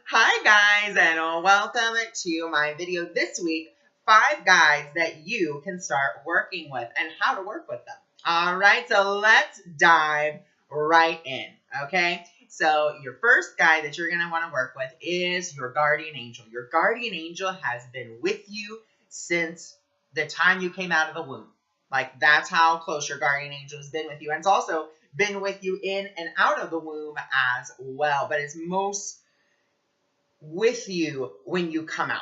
Hi guys, and welcome to my video this week, 5 guides that you can start working with and how to work with them. All right, so let's dive right in, okay? So your first guide that you're going to want to work with is your guardian angel. Your guardian angel has been with you since the time you came out of the womb. Like, that's how close your guardian angel has been with you. And it's also been with you in and out of the womb as well, but it's most with you when you come out.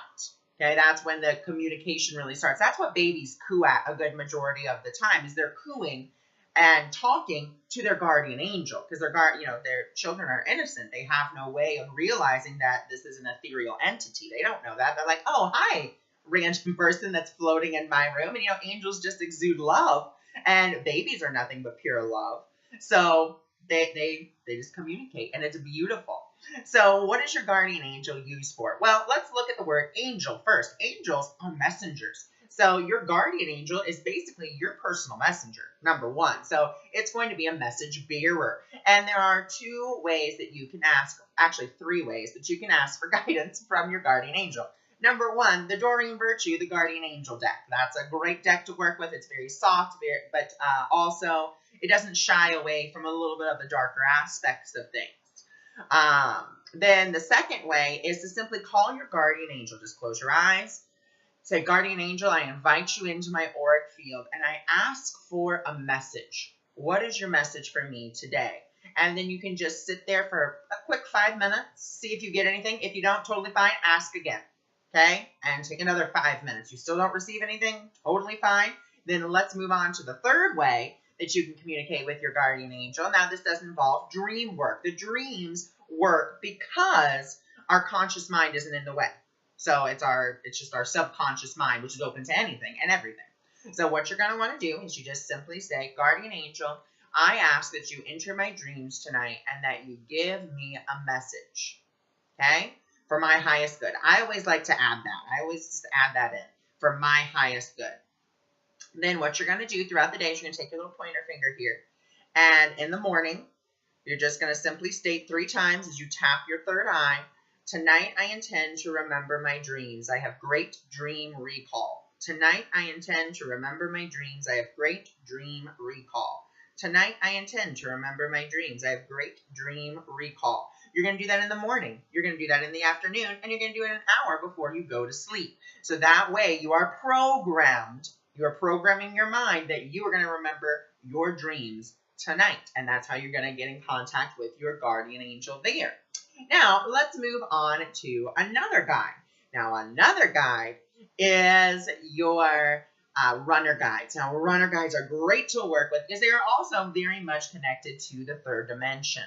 Okay, that's when the communication really starts. That's what babies coo at a good majority of the time, is they're cooing and talking to their guardian angel, because their children are innocent. They have no way of realizing that this is an ethereal entity. They don't know that. They're like, oh, hi, random person that's floating in my room. And angels just exude love, and babies are nothing but pure love. So they just communicate, and it's beautiful. So what is your guardian angel used for? Well, let's look at the word angel first. Angels are messengers. So your guardian angel is basically your personal messenger, number one. So it's going to be a message bearer. And there are 2 ways that you can ask, actually 3 ways that you can ask for guidance from your guardian angel. Number 1, the Doreen Virtue, the Guardian Angel deck. That's a great deck to work with. It's very soft, but also it doesn't shy away from a little bit of the darker aspects of things. Then the second way is to simply call your guardian angel. Just close your eyes. Say, guardian angel, I invite you into my auric field and I ask for a message. What is your message for me today? And then you can just sit there for a quick 5 minutes, see if you get anything. If you don't, totally fine, ask again. Okay? And take another 5 minutes. You still don't receive anything? Totally fine. Then let's move on to the third way that you can communicate with your guardian angel. Now, this does involve dream work. The dreams work because our conscious mind isn't in the way. So it's just our subconscious mind, which is open to anything and everything. So what you're going to want to do is you just simply say, guardian angel, I ask that you enter my dreams tonight and that you give me a message. Okay? For my highest good. I always like to add that. I always just add that in. For my highest good. Then what you're going to do throughout the day is you're going to take your little pointer finger here. And in the morning, you're just going to simply state 3 times as you tap your third eye, tonight I intend to remember my dreams. I have great dream recall. Tonight I intend to remember my dreams. I have great dream recall. Tonight I intend to remember my dreams. I have great dream recall. You're going to do that in the morning. You're going to do that in the afternoon. And you're going to do it an hour before you go to sleep. So that way you are programmed. You are programming your mind that you are going to remember your dreams tonight. And that's how you're going to get in contact with your guardian angel there. Now, let's move on to another guide. Now, another guide is your runner guides. Now, runner guides are great to work with because they are also very much connected to the 3rd dimension.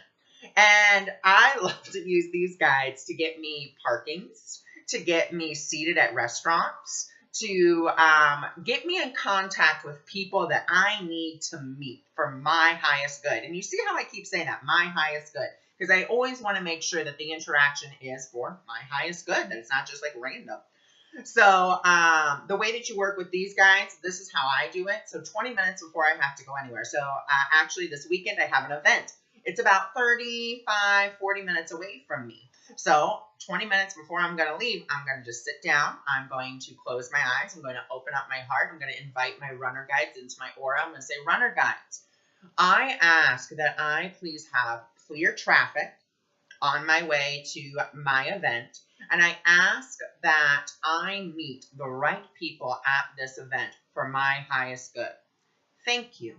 And I love to use these guides to get me parkings, to get me seated at restaurants, to get me in contact with people that I need to meet for my highest good. And you see how I keep saying that, my highest good, because I always want to make sure that the interaction is for my highest good, that it's not just like random. So the way that you work with these guys, this is how I do it. So 20 minutes before I have to go anywhere. So actually this weekend I have an event. It's about 35, 40 minutes away from me. So 20 minutes before I'm going to leave, I'm going to just sit down. I'm going to close my eyes. I'm going to open up my heart. I'm going to invite my runner guides into my aura. I'm going to say, runner guides, I ask that I please have clear traffic on my way to my event. And I ask that I meet the right people at this event for my highest good. Thank you.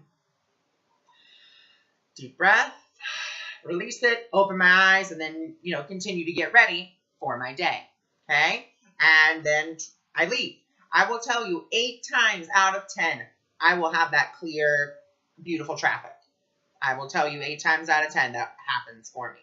Deep breath. Release it, open my eyes, and then, continue to get ready for my day, okay? And then I leave. I will tell you 8 times out of 10, I will have that clear, beautiful traffic. I will tell you 8 times out of 10 that happens for me.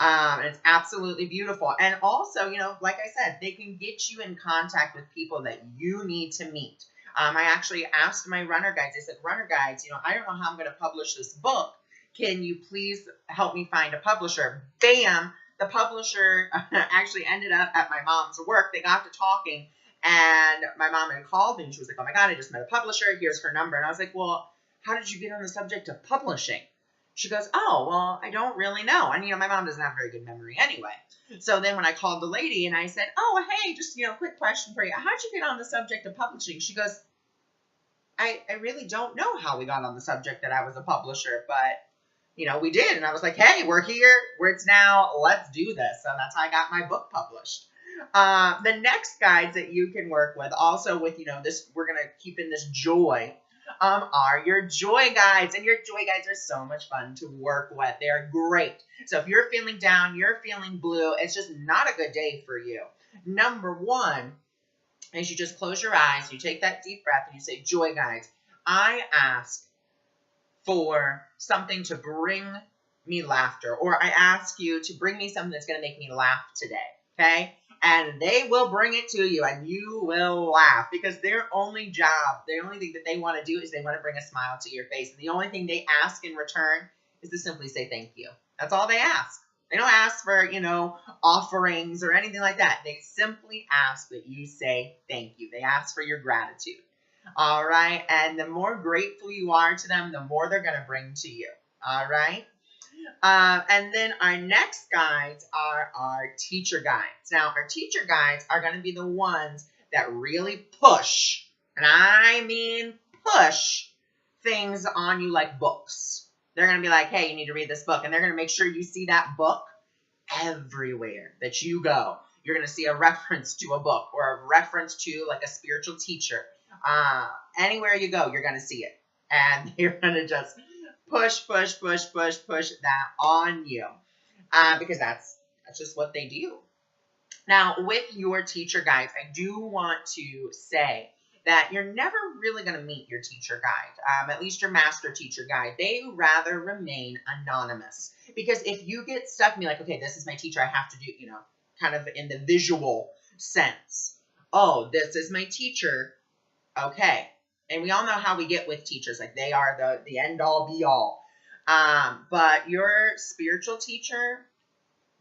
And it's absolutely beautiful. And also, like I said, they can get you in contact with people that you need to meet. I actually asked my runner guides, I said, runner guides, I don't know how I'm going to publish this book. Can you please help me find a publisher? Bam! The publisher actually ended up at my mom's work. They got to talking, and my mom had called me, and she was like, oh my God, I just met a publisher. Here's her number. And I was like, well, how did you get on the subject of publishing? She goes, oh, well, I don't really know. And, my mom doesn't have very good memory anyway. So then when I called the lady and I said, oh, hey, just, quick question for you. How'd you get on the subject of publishing? She goes, I really don't know how we got on the subject that I was a publisher, but, we did. And I was like, hey, we're here, where it's now, let's do this. So that's how I got my book published. The next guides that you can work with, also with, this, we're going to keep in this joy, are your joy guides. And your joy guides are so much fun to work with. They are great. So if you're feeling down, you're feeling blue, it's just not a good day for you. Number one is you just close your eyes, you take that deep breath, and you say, joy guides, I ask for something to bring me laughter, or I ask you to bring me something that's going to make me laugh today, okay? And they will bring it to you, and you will laugh, because their only job, the only thing that they want to do is they want to bring a smile to your face. And the only thing they ask in return is to simply say thank you. That's all they ask. They don't ask for, offerings or anything like that. They simply ask that you say thank you. They ask for your gratitude. All right. And the more grateful you are to them, the more they're going to bring to you. All right. And then our next guides are our teacher guides. Now, our teacher guides are going to be the ones that really push, and I mean push, things on you like books. They're going to be like, hey, you need to read this book. And they're going to make sure you see that book everywhere that you go. You're going to see a reference to a book or a reference to like a spiritual teacher. Anywhere you go, you're going to see it. And you're going to just push that on you, because that's just what they do. Now, with your teacher guides, I do want to say that you're never really going to meet your teacher guide, at least your master teacher guide. They rather remain anonymous, because if you get stuck and be like, okay, this is my teacher, I have to do, kind of in the visual sense. Oh, this is my teacher. Okay. And we all know how we get with teachers. Like, they are the end all be all. But your spiritual teacher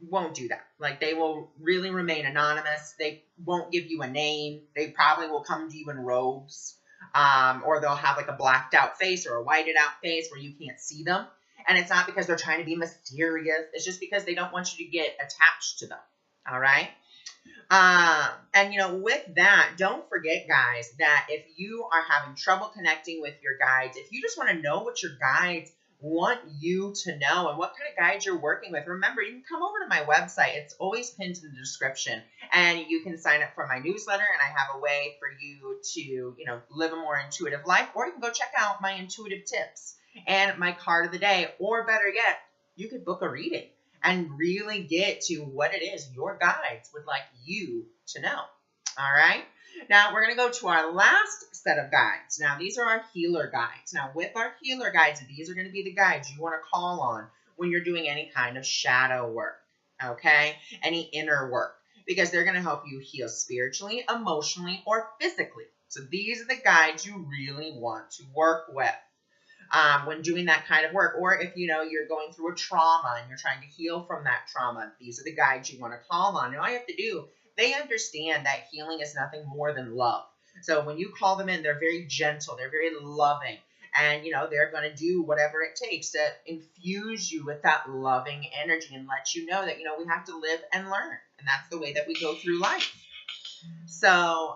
won't do that. Like, they will really remain anonymous. They won't give you a name. They probably will come to you in robes. Or they'll have like a blacked out face or a whited out face where you can't see them. And it's not because they're trying to be mysterious. It's just because they don't want you to get attached to them. All right. And with that, don't forget, guys, that if you are having trouble connecting with your guides, if you just want to know what your guides want you to know and what kind of guides you're working with, remember, you can come over to my website. It's always pinned in the description, and you can sign up for my newsletter, and I have a way for you to, live a more intuitive life, or you can go check out my intuitive tips and my card of the day, or better yet, you could book a reading and really get to what it is your guides would like you to know. All right. Now, we're going to go to our last set of guides. Now, these are our healer guides. Now, with our healer guides, these are going to be the guides you want to call on when you're doing any kind of shadow work, okay? Any inner work, because they're going to help you heal spiritually, emotionally, or physically. So these are the guides you really want to work with when doing that kind of work. Or if, you're going through a trauma and you're trying to heal from that trauma, these are the guides you want to call on. And all you have to do, they understand that healing is nothing more than love. So when you call them in, they're very gentle, they're very loving, and they're going to do whatever it takes to infuse you with that loving energy and let you know that we have to live and learn, and that's the way that we go through life. So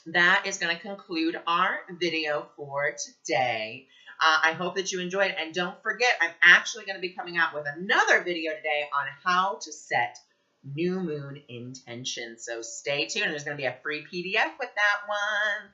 that is going to conclude our video for today. I hope that you enjoyed it, and don't forget, I'm actually going to be coming out with another video today on how to set new moon intentions. So stay tuned. There's going to be a free PDF with that one.